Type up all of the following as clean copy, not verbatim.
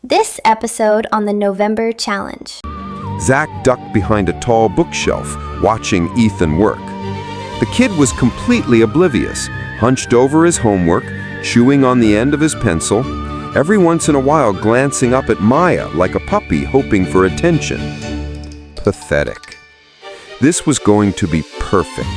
This episode on the November Challenge. Zach ducked behind a tall bookshelf, watching Ethan work. The kid was completely oblivious, hunched over his homework, chewing on the end of his pencil, every once in a while glancing up at Maya like a puppy hoping for attention. Pathetic. This was going to be perfect.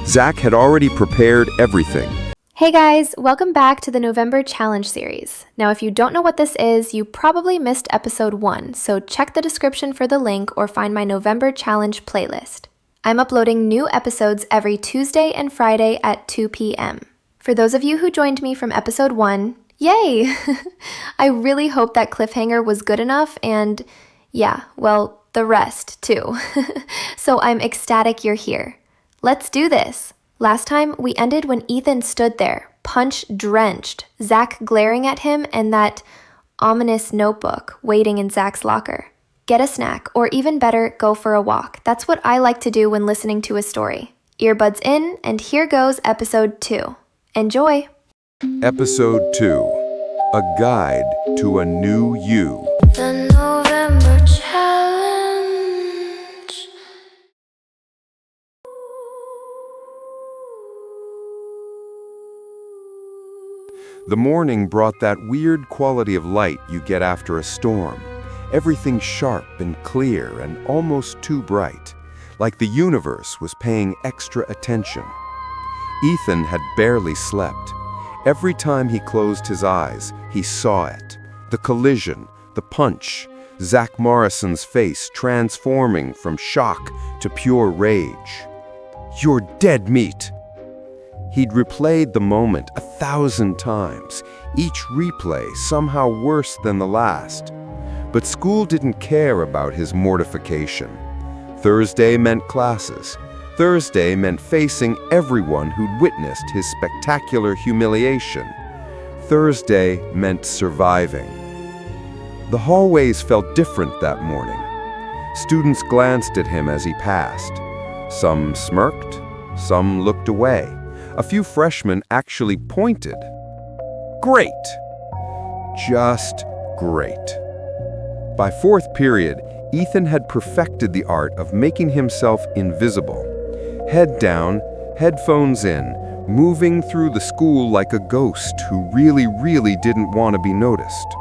Zach had already prepared everything. Hey guys, welcome back to the November Challenge series. Now if you don't know what this is, you probably missed episode 1, so check the description for the link or find my November Challenge playlist. I'm uploading new episodes every Tuesday and Friday at 2 p.m. For those of you who joined me from episode 1, yay! I really hope that cliffhanger was good enough and, the rest too. So I'm ecstatic you're here. Let's do this! Last time, we ended when Ethan stood there, punch-drenched, Zach glaring at him and that ominous notebook waiting in Zach's locker. Get a snack, or even better, go for a walk. That's what I like to do when listening to a story. Earbuds in, and here goes episode 2. Enjoy! Episode 2. A Guide to a New You. The November Challenge. The morning brought that weird quality of light you get after a storm. Everything sharp and clear and almost too bright, like the universe was paying extra attention. Ethan had barely slept. Every time he closed his eyes, he saw it. The collision, the punch, Zach Morrison's face transforming from shock to pure rage. "You're dead meat!" He'd replayed the moment 1,000 times, each replay somehow worse than the last. But school didn't care about his mortification. Thursday meant classes. Thursday meant facing everyone who'd witnessed his spectacular humiliation. Thursday meant surviving. The hallways felt different that morning. Students glanced at him as he passed. Some smirked, some looked away. A few freshmen actually pointed. Great! Just great. By fourth period, Ethan had perfected the art of making himself invisible. Head down, headphones in, moving through the school like a ghost who really didn't want to be noticed.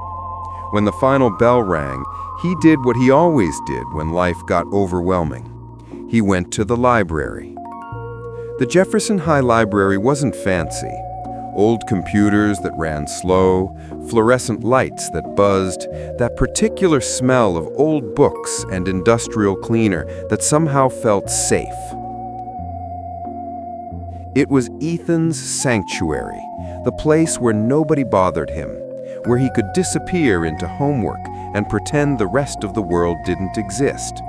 When the final bell rang, he did what he always did when life got overwhelming. He went to the library. The Jefferson High Library wasn't fancy. Old computers that ran slow, fluorescent lights that buzzed, that particular smell of old books and industrial cleaner that somehow felt safe. It was Ethan's sanctuary, the place where nobody bothered him, where he could disappear into homework and pretend the rest of the world didn't exist.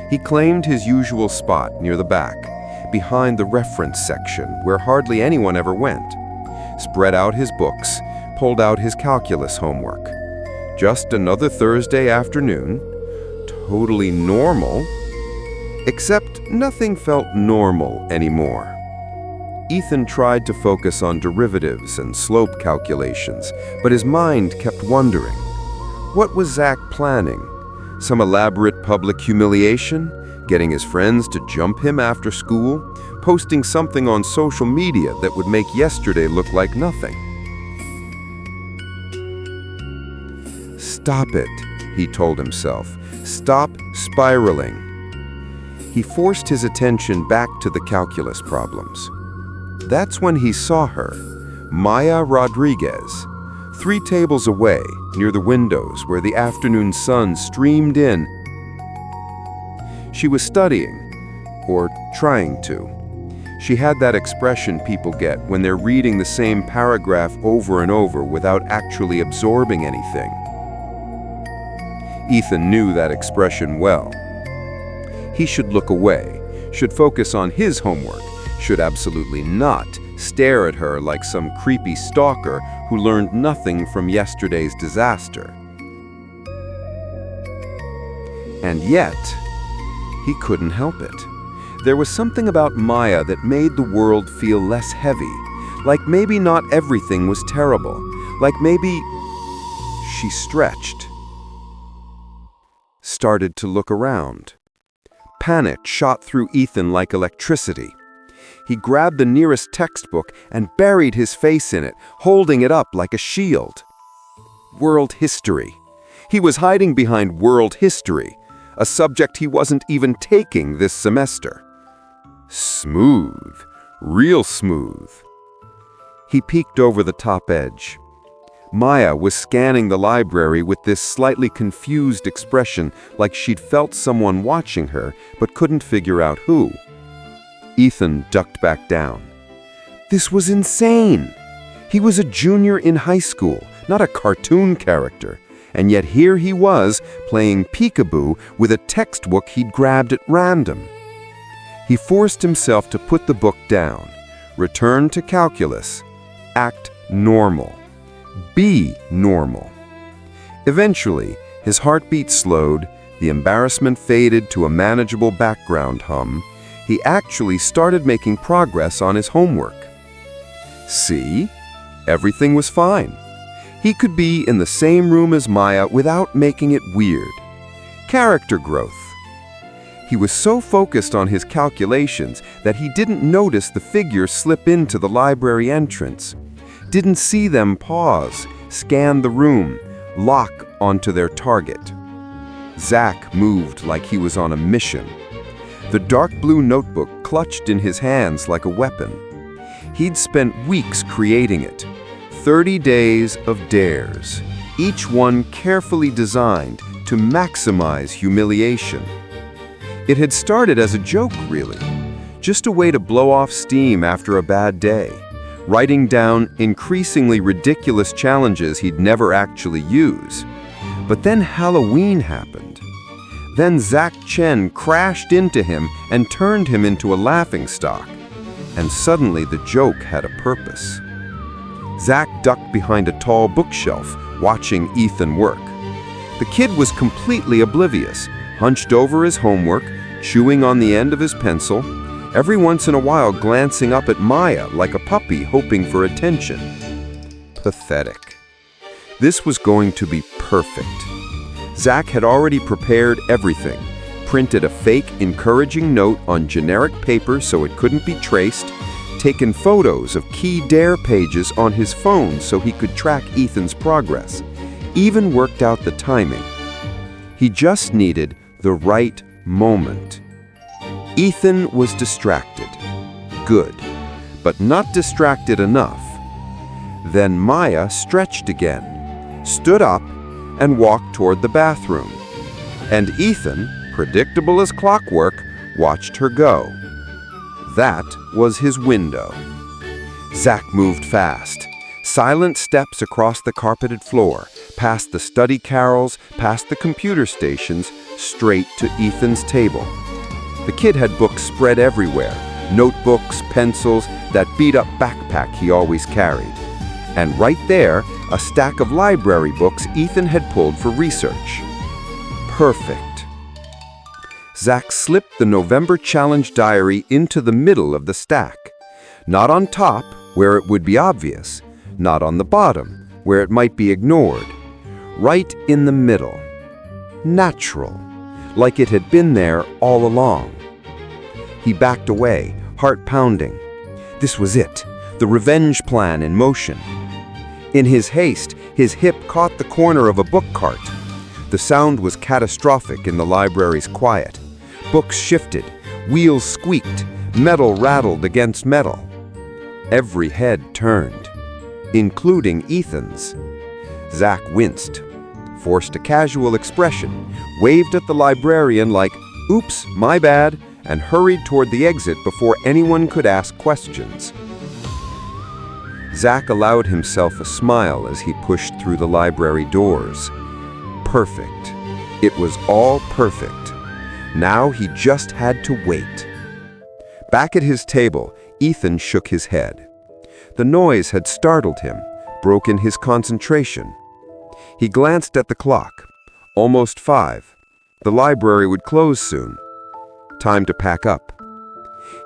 He claimed his usual spot near the back, behind the reference section where hardly anyone ever went, spread out his books, pulled out his calculus homework. Just another Thursday afternoon, totally normal, except nothing felt normal anymore. Ethan tried to focus on derivatives and slope calculations, but his mind kept wondering. What was Zach planning? Some elaborate public humiliation? Getting his friends to jump him after school? Posting something on social media that would make yesterday look like nothing? Stop it, he told himself. Stop spiraling. He forced his attention back to the calculus problems. That's when he saw her, Maya Rodriguez, 3 tables away, near the windows where the afternoon sun streamed in. She was studying, or trying to. She had that expression people get when they're reading the same paragraph over and over without actually absorbing anything. Ethan knew that expression well. He should look away, should focus on his homework, should absolutely not stare at her like some creepy stalker who learned nothing from yesterday's disaster. And yet, he couldn't help it. There was something about Maya that made the world feel less heavy, like maybe not everything was terrible, like maybe she stretched. Started to look around. Panic shot through Ethan like electricity. He grabbed the nearest textbook and buried his face in it, holding it up like a shield. World history. He was hiding behind world history, a subject he wasn't even taking this semester. Smooth, real smooth. He peeked over the top edge. Maya was scanning the library with this slightly confused expression, like she'd felt someone watching her but couldn't figure out who. Ethan ducked back down. This was insane. He was a junior in high school, not a cartoon character, and yet here he was playing peekaboo with a textbook he'd grabbed at random. He forced himself to put the book down, return to calculus, act normal. Be normal. Eventually, his heartbeat slowed, the embarrassment faded to a manageable background hum. He actually started making progress on his homework. See? Everything was fine. He could be in the same room as Maya without making it weird. Character growth. He was so focused on his calculations that he didn't notice the figures slip into the library entrance. Didn't see them pause, scan the room, lock onto their target. Zach moved like he was on a mission. The dark blue notebook clutched in his hands like a weapon. He'd spent weeks creating it. 30 days of dares, each one carefully designed to maximize humiliation. It had started as a joke, really, just a way to blow off steam after a bad day, writing down increasingly ridiculous challenges he'd never actually use. But then Halloween happened. Then Zach Chen crashed into him and turned him into a laughingstock. And suddenly the joke had a purpose. Zach ducked behind a tall bookshelf, watching Ethan work. The kid was completely oblivious, hunched over his homework, chewing on the end of his pencil, every once in a while glancing up at Maya like a puppy hoping for attention. Pathetic. This was going to be perfect. Zach had already prepared everything, printed a fake encouraging note on generic paper so it couldn't be traced, taken photos of key dare pages on his phone so he could track Ethan's progress, even worked out the timing. He just needed the right moment. Ethan was distracted. Good, but not distracted enough. Then Maya stretched again, stood up, and walked toward the bathroom. And Ethan, predictable as clockwork, watched her go. That was his window. Zach moved fast. Silent steps across the carpeted floor, past the study carrels, past the computer stations, straight to Ethan's table. The kid had books spread everywhere, notebooks, pencils, that beat-up backpack he always carried. And right there, a stack of library books Ethan had pulled for research. Perfect. Zach slipped the November Challenge diary into the middle of the stack. Not on top, where it would be obvious. Not on the bottom, where it might be ignored. Right in the middle. Natural. Like it had been there all along. He backed away, heart pounding. This was it, the revenge plan in motion. In his haste, his hip caught the corner of a book cart. The sound was catastrophic in the library's quiet. Books shifted, wheels squeaked, metal rattled against metal. Every head turned, including Ethan's. Zach winced, forced a casual expression, waved at the librarian like, "Oops, my bad," and hurried toward the exit before anyone could ask questions. Zach allowed himself a smile as he pushed through the library doors. Perfect. It was all perfect. Now he just had to wait. Back at his table, Ethan shook his head. The noise had startled him, broken his concentration. He glanced at the clock. Almost 5. The library would close soon. Time to pack up.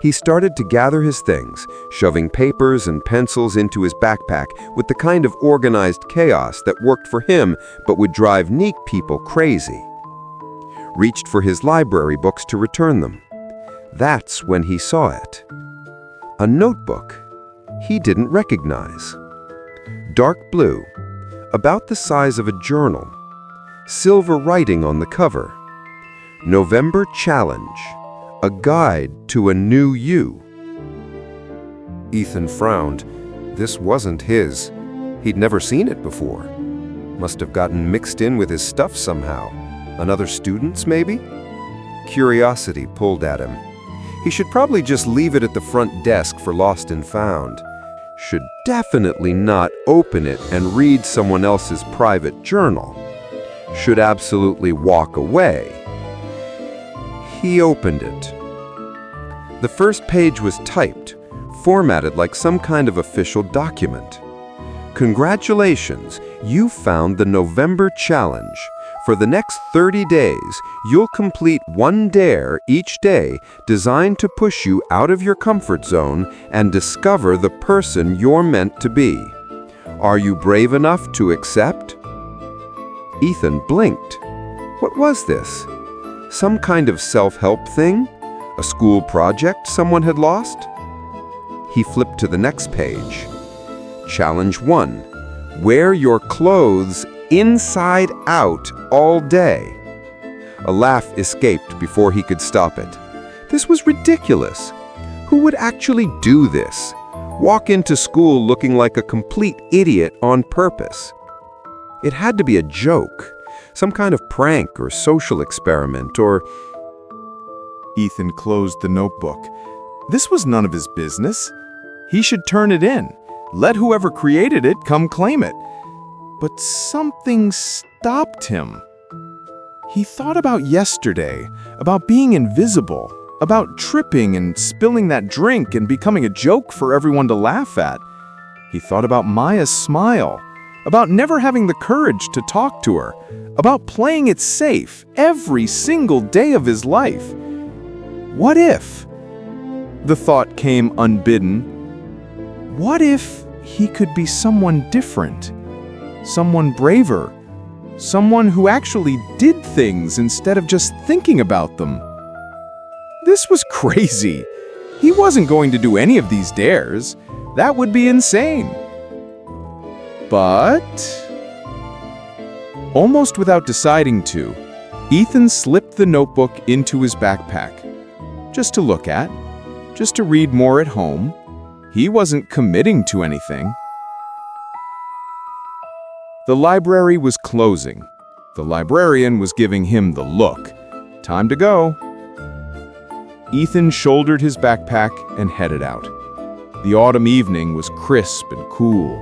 He started to gather his things, shoving papers and pencils into his backpack with the kind of organized chaos that worked for him but would drive neat people crazy. Reached for his library books to return them. That's when he saw it. A notebook he didn't recognize. Dark blue, about the size of a journal. Silver writing on the cover. November Challenge, a guide to a new you. Ethan frowned. This wasn't his. He'd never seen it before. Must have gotten mixed in with his stuff somehow. Another student's, maybe? Curiosity pulled at him. He should probably just leave it at the front desk for lost and found. Should definitely not open it and read someone else's private journal. Should absolutely walk away. He opened it. The first page was typed, formatted like some kind of official document. Congratulations, you found the November Challenge. For the next 30 days, you'll complete one dare each day designed to push you out of your comfort zone and discover the person you're meant to be. Are you brave enough to accept? Ethan blinked. What was this? Some kind of self-help thing? A school project someone had lost? He flipped to the next page. Challenge 1. Wear your clothes inside out all day. A laugh escaped before he could stop it. This was ridiculous. Who would actually do this? Walk into school looking like a complete idiot on purpose? It had to be a joke, some kind of prank or social experiment or... Ethan closed the notebook. This was none of his business. He should turn it in. Let whoever created it come claim it. But something stopped him. He thought about yesterday, about being invisible, about tripping and spilling that drink and becoming a joke for everyone to laugh at. He thought about Maya's smile, about never having the courage to talk to her, about playing it safe every single day of his life. What if? The thought came unbidden. What if he could be someone different? Someone braver, someone who actually did things instead of just thinking about them. This was crazy. He wasn't going to do any of these dares. That would be insane. But, almost without deciding to, Ethan slipped the notebook into his backpack. Just to look at, just to read more at home. He wasn't committing to anything. The library was closing. The librarian was giving him the look. Time to go. Ethan shouldered his backpack and headed out. The autumn evening was crisp and cool,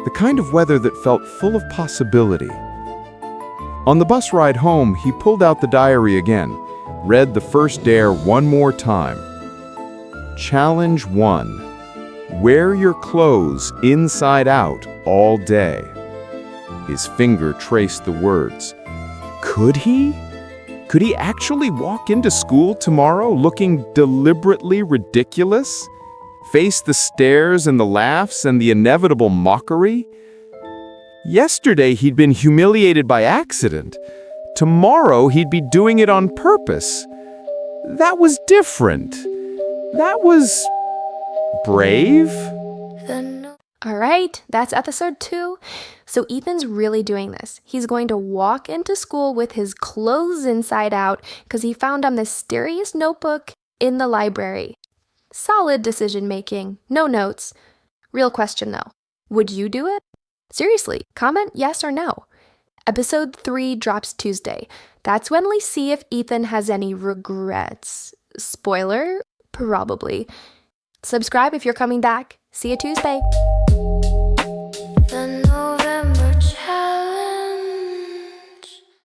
the kind of weather that felt full of possibility. On the bus ride home, he pulled out the diary again, read the first dare one more time. Challenge 1. Wear your clothes inside out all day. His finger traced the words. Could he? Could he actually walk into school tomorrow looking deliberately ridiculous? Face the stares and the laughs and the inevitable mockery? Yesterday he'd been humiliated by accident. Tomorrow he'd be doing it on purpose. That was different. That was brave. All right, that's episode 2. So Ethan's really doing this. He's going to walk into school with his clothes inside out because he found a mysterious notebook in the library. Solid decision making, no notes. Real question though, would you do it? Seriously, comment yes or no. Episode 3 drops Tuesday. That's when we see if Ethan has any regrets. Spoiler, probably. Subscribe if you're coming back. See you Tuesday.